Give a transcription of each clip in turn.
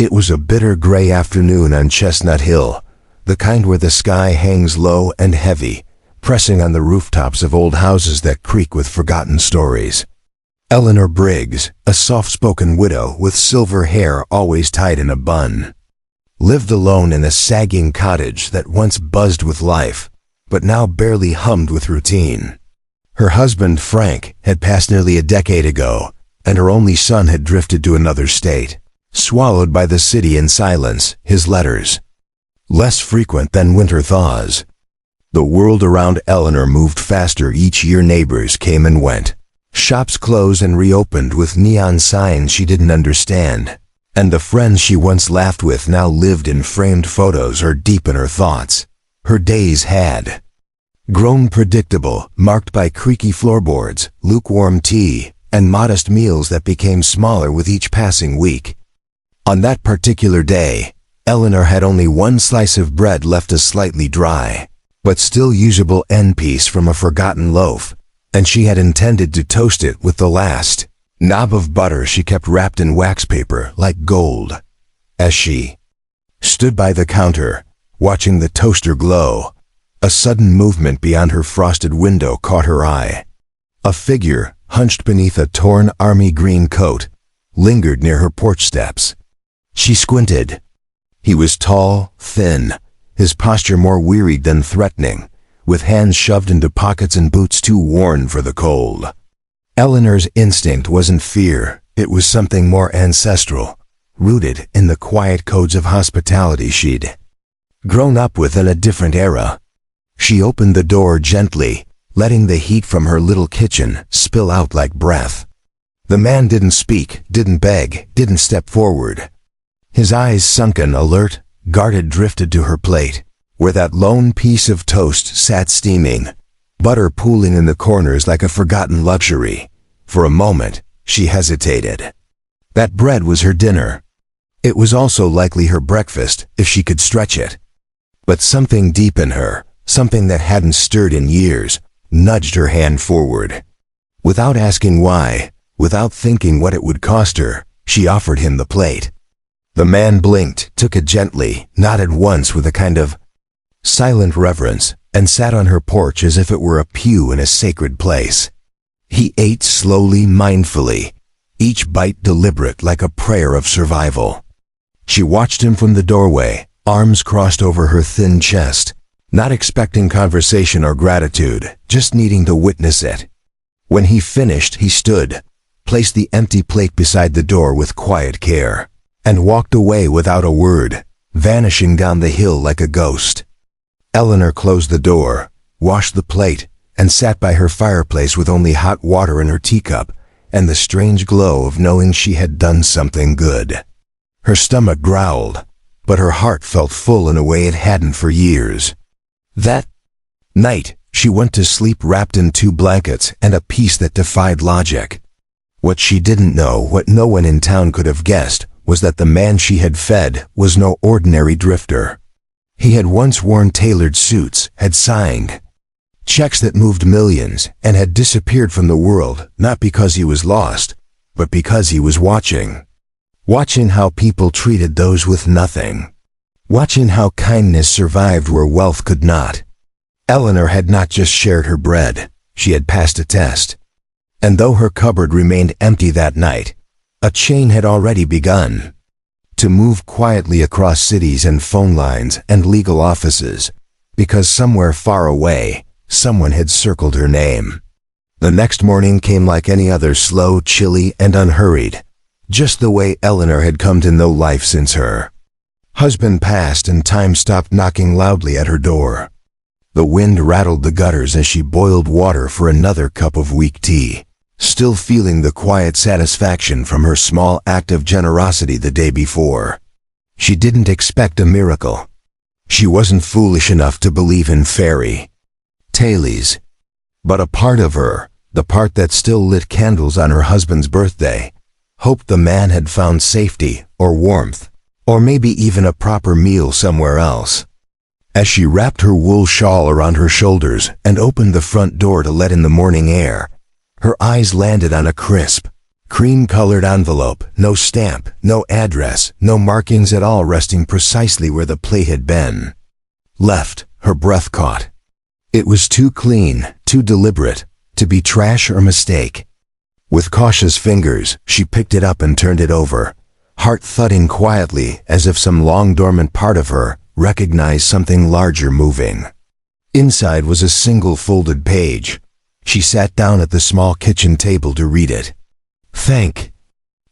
It was a bitter gray afternoon on Chestnut Hill, the kind where the sky hangs low and heavy, pressing on the rooftops of old houses that creak with forgotten stories. Eleanor Briggs, a soft-spoken widow with silver hair always tied in a bun, lived alone in a sagging cottage that once buzzed with life, but now barely hummed with routine. Her husband, Frank, had passed nearly a decade ago, and her only son had drifted to another state, swallowed by the city in silence, his letters less frequent than winter thaws. The world around Eleanor moved faster each year. Neighbors came and went. Shops closed and reopened with neon signs she didn't understand, and the friends she once laughed with now lived in framed photos or deep in her thoughts. Her days had grown predictable, marked by creaky floorboards, lukewarm tea, and modest meals that became smaller with each passing week. On that particular day, Eleanor had only one slice of bread left, a slightly dry, but still usable end piece from a forgotten loaf, and she had intended to toast it with the last knob of butter she kept wrapped in wax paper like gold. As she stood by the counter, watching the toaster glow, a sudden movement beyond her frosted window caught her eye. A figure, hunched beneath a torn army green coat, lingered near her porch steps. She squinted. He was tall, thin, his posture more wearied than threatening, with hands shoved into pockets and boots too worn for the cold. Eleanor's instinct wasn't fear, it was something more ancestral, rooted in the quiet codes of hospitality she'd grown up with in a different era. She opened the door gently, letting the heat from her little kitchen spill out like breath. The man didn't speak, didn't beg, didn't step forward. His eyes sunken, alert, guarded, drifted to her plate, where that lone piece of toast sat steaming, butter pooling in the corners like a forgotten luxury. For a moment, she hesitated. That bread was her dinner. It was also likely her breakfast, if she could stretch it. But something deep in her, something that hadn't stirred in years, nudged her hand forward. Without asking why, without thinking what it would cost her, she offered him the plate. The man blinked, took it gently, nodded once with a kind of silent reverence, and sat on her porch as if it were a pew in a sacred place. He ate slowly, mindfully, each bite deliberate like a prayer of survival. She watched him from the doorway, arms crossed over her thin chest, not expecting conversation or gratitude, just needing to witness it. When he finished, he stood, placed the empty plate beside the door with quiet care, and walked away without a word, vanishing down the hill like a ghost. Eleanor closed the door, washed the plate, and sat by her fireplace with only hot water in her teacup and the strange glow of knowing she had done something good. Her stomach growled, but her heart felt full in a way it hadn't for years. That night, she went to sleep wrapped in 2 blankets and a peace that defied logic. What she didn't know, what no one in town could have guessed, was that the man she had fed was no ordinary drifter. He had once worn tailored suits, had signed checks that moved millions, and had disappeared from the world, not because he was lost, but because he was watching. Watching how people treated those with nothing. Watching how kindness survived where wealth could not. Eleanor had not just shared her bread, she had passed a test. And though her cupboard remained empty that night, a chain had already begun to move quietly across cities and phone lines and legal offices, because somewhere far away, someone had circled her name. The next morning came like any other, slow, chilly, and unhurried, just the way Eleanor had come to know life since her husband passed and time stopped knocking loudly at her door. The wind rattled the gutters as she boiled water for another cup of weak tea, still feeling the quiet satisfaction from her small act of generosity the day before. She didn't expect a miracle. She wasn't foolish enough to believe in fairy tales. But a part of her, the part that still lit candles on her husband's birthday, hoped the man had found safety or warmth, or maybe even a proper meal somewhere else. As she wrapped her wool shawl around her shoulders and opened the front door to let in the morning air, her eyes landed on a crisp, Cream-colored envelope, no stamp, no address, no markings at all, resting precisely where the plate had been. Left, her breath caught. It was too clean, too deliberate, to be trash or mistake. With cautious fingers, she picked it up and turned it over, heart thudding quietly as if some long-dormant part of her recognized something larger moving. Inside was a single folded page. She sat down at the small kitchen table to read it. "Thank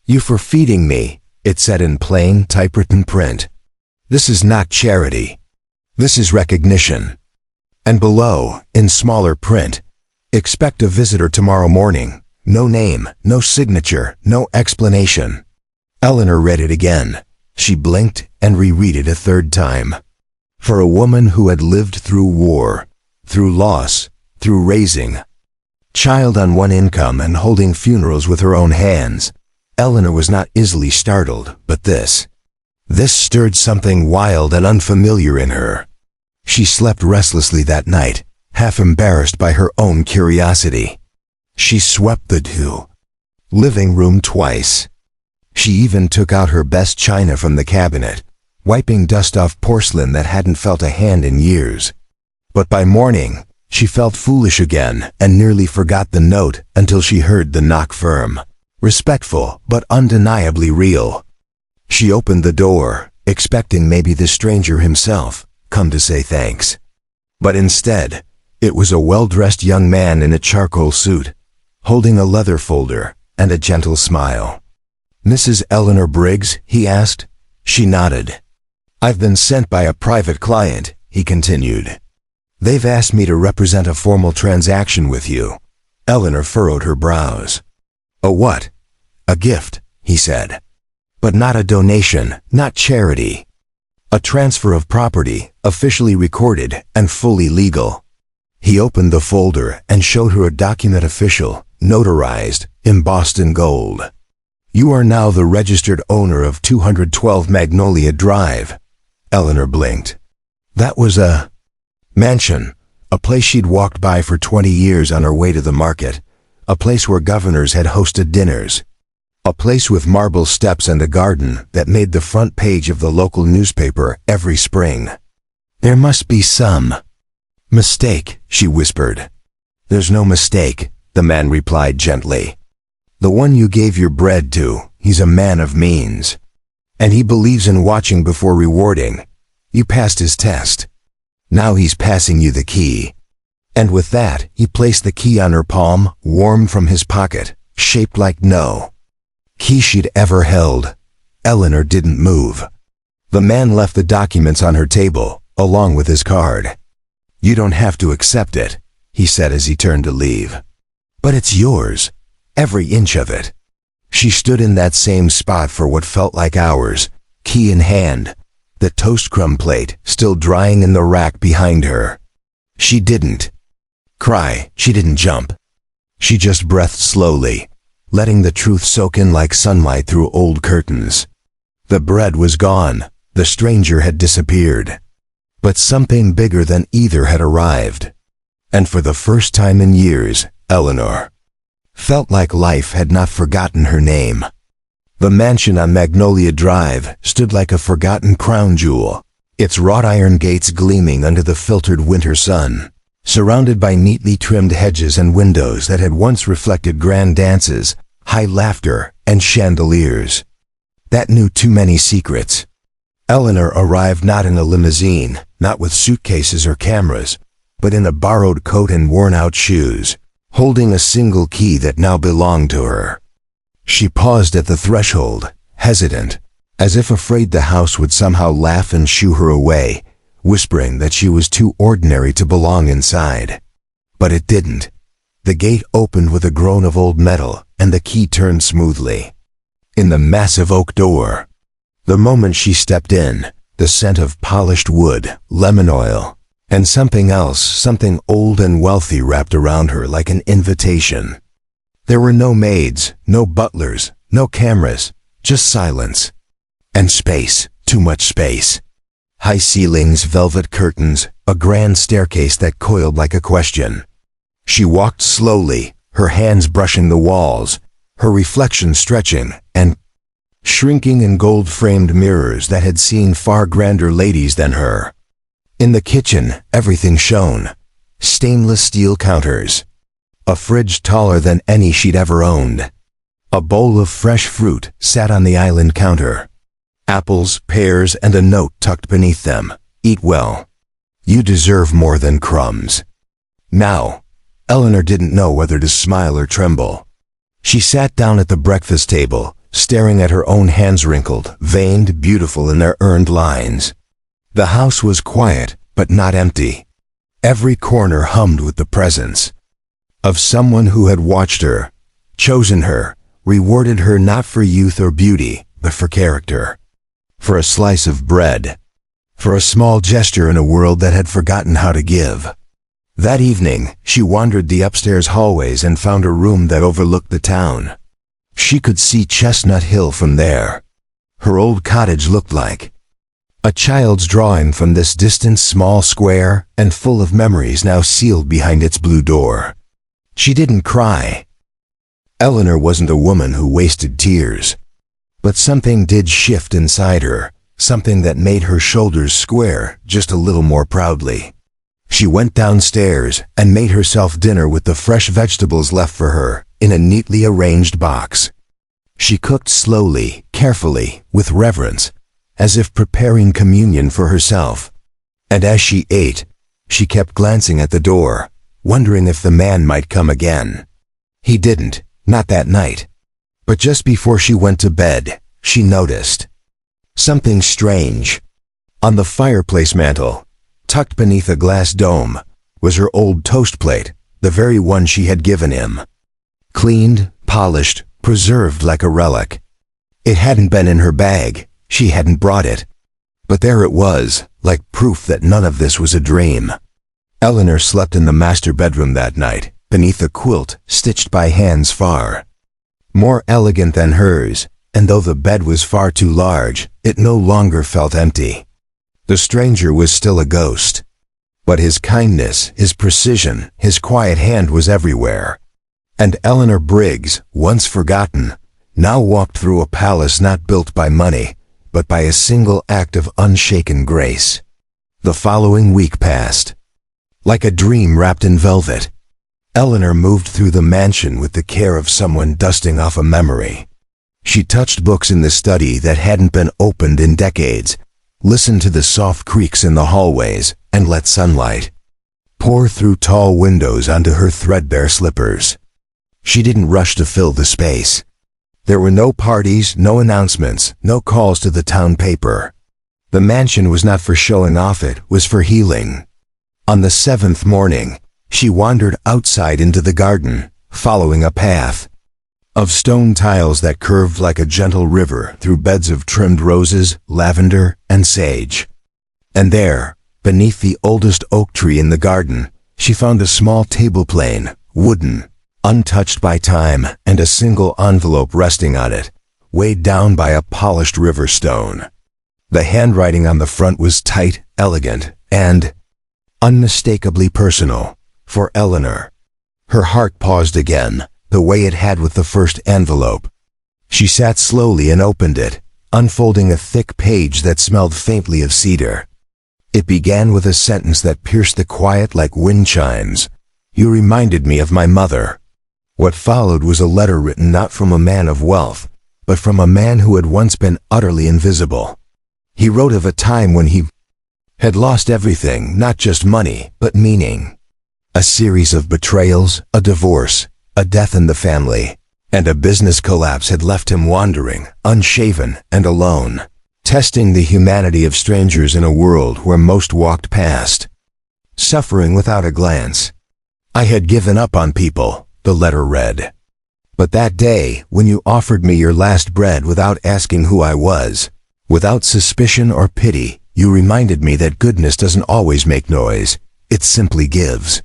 you for feeding me," it said in plain, typewritten print. "This is not charity. This is recognition." And below, in smaller print, "Expect a visitor tomorrow morning. No name, no signature, no explanation." Eleanor read it again. She blinked and reread it a third time. For a woman who had lived through war, through loss, through raising child on one income and holding funerals with her own hands, Eleanor was not easily startled, but this stirred something wild and unfamiliar in her. She slept restlessly that night, half embarrassed by her own curiosity. She swept the living room twice. She even took out her best china from the cabinet, wiping dust off porcelain that hadn't felt a hand in years. But by morning, she felt foolish again and nearly forgot the note until she heard the knock, firm, respectful, but undeniably real. She opened the door, expecting maybe the stranger himself come to say thanks. But instead, it was a well-dressed young man in a charcoal suit, holding a leather folder and a gentle smile. "Mrs. Eleanor Briggs?" he asked. She nodded. "I've been sent by a private client," he continued. "They've asked me to represent a formal transaction with you." Eleanor furrowed her brows. "A what?" "A gift," he said. "But not a donation, not charity. A transfer of property, officially recorded and fully legal." He opened the folder and showed her a document, official, notarized, embossed in gold. "You are now the registered owner of 212 Magnolia Drive." Eleanor blinked. That was a mansion, a place she'd walked by for 20 years on her way to the market, a place where governors had hosted dinners, a place with marble steps and a garden that made the front page of the local newspaper every spring. "There must be some mistake," she whispered. "There's no mistake," the man replied gently. "The one you gave your bread to, he's a man of means. And he believes in watching before rewarding. You passed his test. Now he's passing you the key." And with that, he placed the key on her palm, warm from his pocket, shaped like no key she'd ever held. Eleanor didn't move. The man left the documents on her table, along with his card. "You don't have to accept it," he said as he turned to leave. "But it's yours, every inch of it." She stood in that same spot for what felt like hours, key in hand, the toast crumb plate still drying in the rack behind her. She didn't cry, she didn't jump. She just breathed slowly, letting the truth soak in like sunlight through old curtains. The bread was gone, the stranger had disappeared. But something bigger than either had arrived. And for the first time in years, Eleanor felt like life had not forgotten her name. The mansion on Magnolia Drive stood like a forgotten crown jewel, its wrought iron gates gleaming under the filtered winter sun, surrounded by neatly trimmed hedges and windows that had once reflected grand dances, high laughter, and chandeliers that knew too many secrets. Eleanor arrived not in a limousine, not with suitcases or cameras, but in a borrowed coat and worn-out shoes, holding a single key that now belonged to her. She paused at the threshold, hesitant, as if afraid the house would somehow laugh and shoo her away, whispering that she was too ordinary to belong inside. But it didn't. The gate opened with a groan of old metal, and the key turned smoothly in the massive oak door. The moment she stepped in, the scent of polished wood, lemon oil, and something else, something old and wealthy, wrapped around her like an invitation. There were no maids, no butlers, no cameras, just silence. And space, too much space. High ceilings, velvet curtains, a grand staircase that coiled like a question. She walked slowly, her hands brushing the walls, her reflection stretching and shrinking in gold-framed mirrors that had seen far grander ladies than her. In the kitchen, everything shone. Stainless steel counters. A fridge taller than any she'd ever owned. A bowl of fresh fruit sat on the island counter. Apples, pears, and a note tucked beneath them. Eat well. You deserve more than crumbs. Now, Eleanor didn't know whether to smile or tremble. She sat down at the breakfast table, staring at her own hands wrinkled, veined, beautiful in their earned lines. The house was quiet, but not empty. Every corner hummed with the presence of someone who had watched her, chosen her, rewarded her not for youth or beauty, but for character. For a slice of bread. For a small gesture in a world that had forgotten how to give. That evening, she wandered the upstairs hallways and found a room that overlooked the town. She could see Chestnut Hill from there. Her old cottage looked like a child's drawing from this distant small square and full of memories now sealed behind its blue door. She didn't cry. Eleanor wasn't a woman who wasted tears. But something did shift inside her, something that made her shoulders square just a little more proudly. She went downstairs and made herself dinner with the fresh vegetables left for her in a neatly arranged box. She cooked slowly, carefully, with reverence, as if preparing communion for herself. And as she ate, she kept glancing at the door, wondering if the man might come again. He didn't, not that night. But just before she went to bed, she noticed something strange. On the fireplace mantel, tucked beneath a glass dome, was her old toast plate, the very one she had given him. Cleaned, polished, preserved like a relic. It hadn't been in her bag, she hadn't brought it. But there it was, like proof that none of this was a dream. Eleanor slept in the master bedroom that night, beneath a quilt stitched by hands far more elegant than hers, and though the bed was far too large, it no longer felt empty. The stranger was still a ghost. But his kindness, his precision, his quiet hand was everywhere. And Eleanor Briggs, once forgotten, now walked through a palace not built by money, but by a single act of unshaken grace. The following week passed. Like a dream wrapped in velvet, Eleanor moved through the mansion with the care of someone dusting off a memory. She touched books in the study that hadn't been opened in decades, listened to the soft creaks in the hallways, and let sunlight pour through tall windows onto her threadbare slippers. She didn't rush to fill the space. There were no parties, no announcements, no calls to the town paper. The mansion was not for showing off, it was for healing. On the 7th morning, she wandered outside into the garden, following a path of stone tiles that curved like a gentle river through beds of trimmed roses, lavender, and sage. And there, beneath the oldest oak tree in the garden, she found a small table plane, wooden, untouched by time, and a single envelope resting on it, weighed down by a polished river stone. The handwriting on the front was tight, elegant, and unmistakably personal. For Eleanor. Her heart paused again, the way it had with the first envelope. She sat slowly and opened it, unfolding a thick page that smelled faintly of cedar. It began with a sentence that pierced the quiet like wind chimes. You reminded me of my mother. What followed was a letter written not from a man of wealth, but from a man who had once been utterly invisible. He wrote of a time when he had lost everything, not just money, but meaning. A series of betrayals, a divorce, a death in the family, and a business collapse had left him wandering, unshaven and alone, testing the humanity of strangers in a world where most walked past, suffering without a glance. I had given up on people, the letter read. But that day, when you offered me your last bread without asking who I was, without suspicion or pity, you reminded me that goodness doesn't always make noise, it simply gives.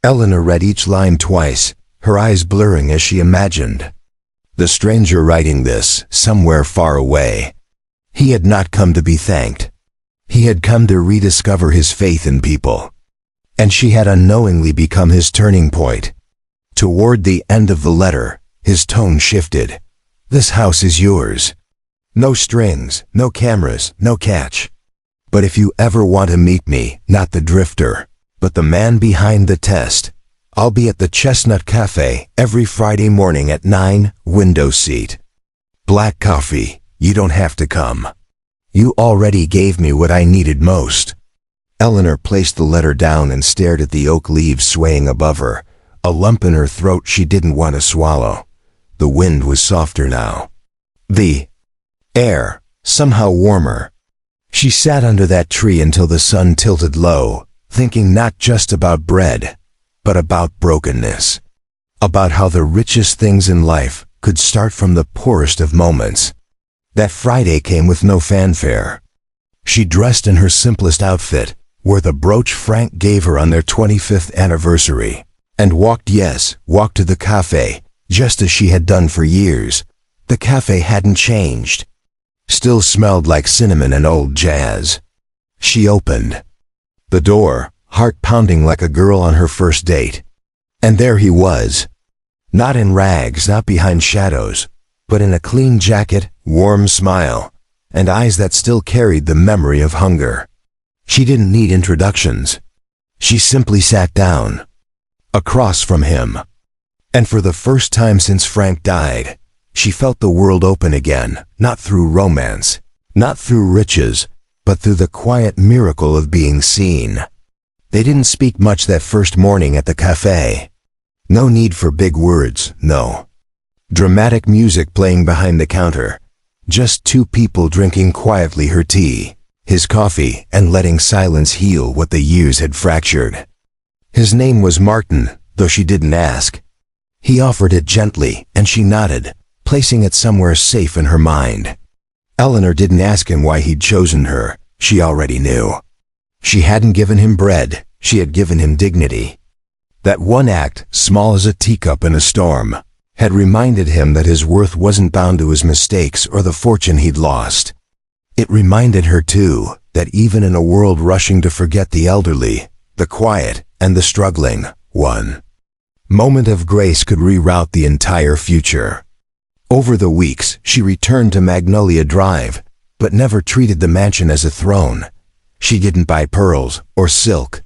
Eleanor read each line twice, her eyes blurring as she imagined the stranger writing this somewhere far away. He had not come to be thanked. He had come to rediscover his faith in people. And she had unknowingly become his turning point. Toward the end of the letter, His tone shifted. "This house is yours. No strings, no cameras, no catch. But if you ever want to meet me, not the drifter, but the man behind the test, I'll be at the Chestnut Cafe every Friday morning at 9, window seat. Black coffee, you don't have to come. You already gave me what I needed most." Eleanor placed the letter down and stared at the oak leaves swaying above her, a lump in her throat she didn't want to swallow. The wind was softer now. The air, somehow warmer. She sat under that tree until the sun tilted low, thinking not just about bread, but about brokenness. About how the richest things in life could start from the poorest of moments. That Friday came with no fanfare. She dressed in her simplest outfit, wore the brooch Frank gave her on their 25th anniversary, and walked to the cafe, just as she had done for years. The cafe hadn't changed. Still smelled like cinnamon and old jazz. She opened the door, heart pounding like a girl on her first date. And there he was. Not in rags, not behind shadows, but in a clean jacket, warm smile, and eyes that still carried the memory of hunger. She didn't need introductions. She simply sat down, across from him. And for the first time since Frank died, she felt the world open again, not through romance, not through riches, but through the quiet miracle of being seen. They didn't speak much that first morning at the cafe. No need for big words, no. Dramatic music playing behind the counter. Just two people drinking quietly her tea, his coffee, and letting silence heal what the years had fractured. His name was Martin, though she didn't ask. He offered it gently, and she nodded, placing it somewhere safe in her mind. Eleanor didn't ask him why he'd chosen her. She already knew. She hadn't given him bread, she had given him dignity. That one act, small as a teacup in a storm, had reminded him that his worth wasn't bound to his mistakes or the fortune he'd lost. It reminded her, too, that even in a world rushing to forget the elderly, the quiet, and the struggling, one moment of grace could reroute the entire future. Over the weeks, she returned to Magnolia Drive, but never treated the mansion as a throne. She didn't buy pearls or silk.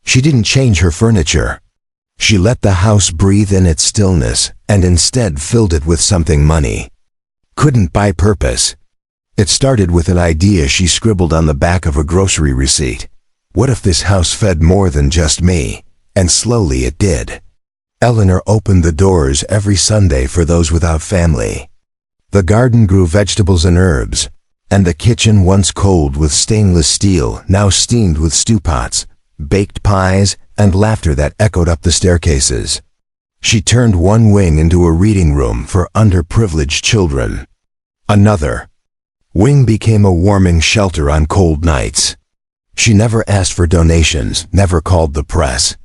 She didn't change her furniture. She let the house breathe in its stillness and instead filled it with something money couldn't buy. Purpose. It started with an idea she scribbled on the back of a grocery receipt. What if this house fed more than just me? And slowly it did. Eleanor opened the doors every Sunday for those without family. The garden grew vegetables and herbs, and the kitchen, once cold with stainless steel, now steamed with stew pots, baked pies, and laughter that echoed up the staircases. She turned one wing into a reading room for underprivileged children. Another wing became a warming shelter on cold nights. She never asked for donations, never called the press.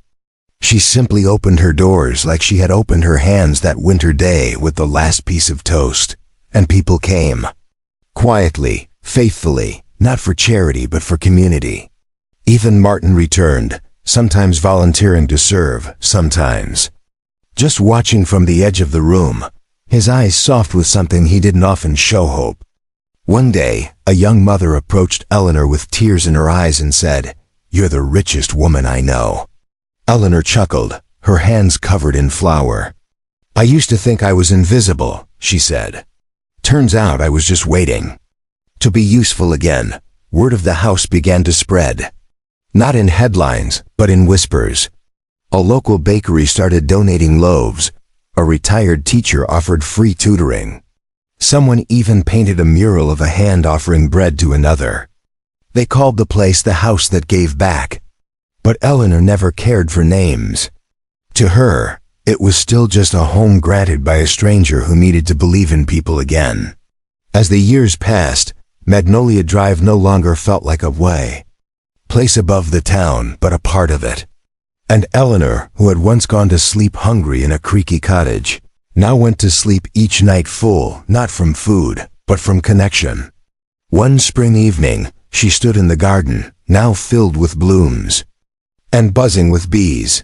She simply opened her doors like she had opened her hands that winter day with the last piece of toast, and people came. Quietly, faithfully, not for charity but for community. Even Martin returned, sometimes volunteering to serve, sometimes just watching from the edge of the room, his eyes soft with something he didn't often show hope. One day, a young mother approached Eleanor with tears in her eyes and said, "You're the richest woman I know." Eleanor chuckled, her hands covered in flour. "I used to think I was invisible," she said. "Turns out I was just waiting to be useful again." Word of the house began to spread. Not in headlines, but in whispers. A local bakery started donating loaves. A retired teacher offered free tutoring. Someone even painted a mural of a hand offering bread to another. They called the place the house that gave back. But Eleanor never cared for names. To her, it was still just a home granted by a stranger who needed to believe in people again. As the years passed, Magnolia Drive no longer felt like a place above the town, but a part of it. And Eleanor, who had once gone to sleep hungry in a creaky cottage, now went to sleep each night full, not from food, but from connection. One spring evening, she stood in the garden, now filled with blooms and buzzing with bees.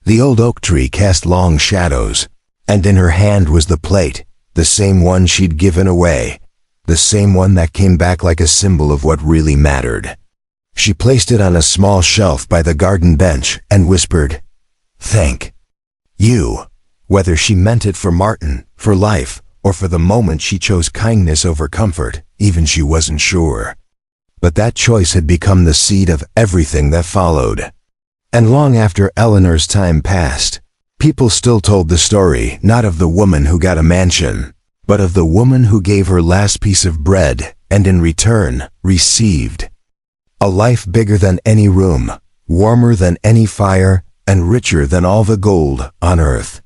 The old oak tree cast long shadows, And in her hand was the plate, the same one she'd given away, the same one that came back like a symbol of what really mattered. She placed it on a small shelf by the garden bench and whispered, "Thank you." Whether she meant it for Martin, for life, or for the moment she chose kindness over comfort, even she wasn't sure. But that choice had become the seed of everything that followed. And long after Eleanor's time passed, people still told the story not of the woman who got a mansion, but of the woman who gave her last piece of bread and in return received a life bigger than any room, warmer than any fire, and richer than all the gold on earth.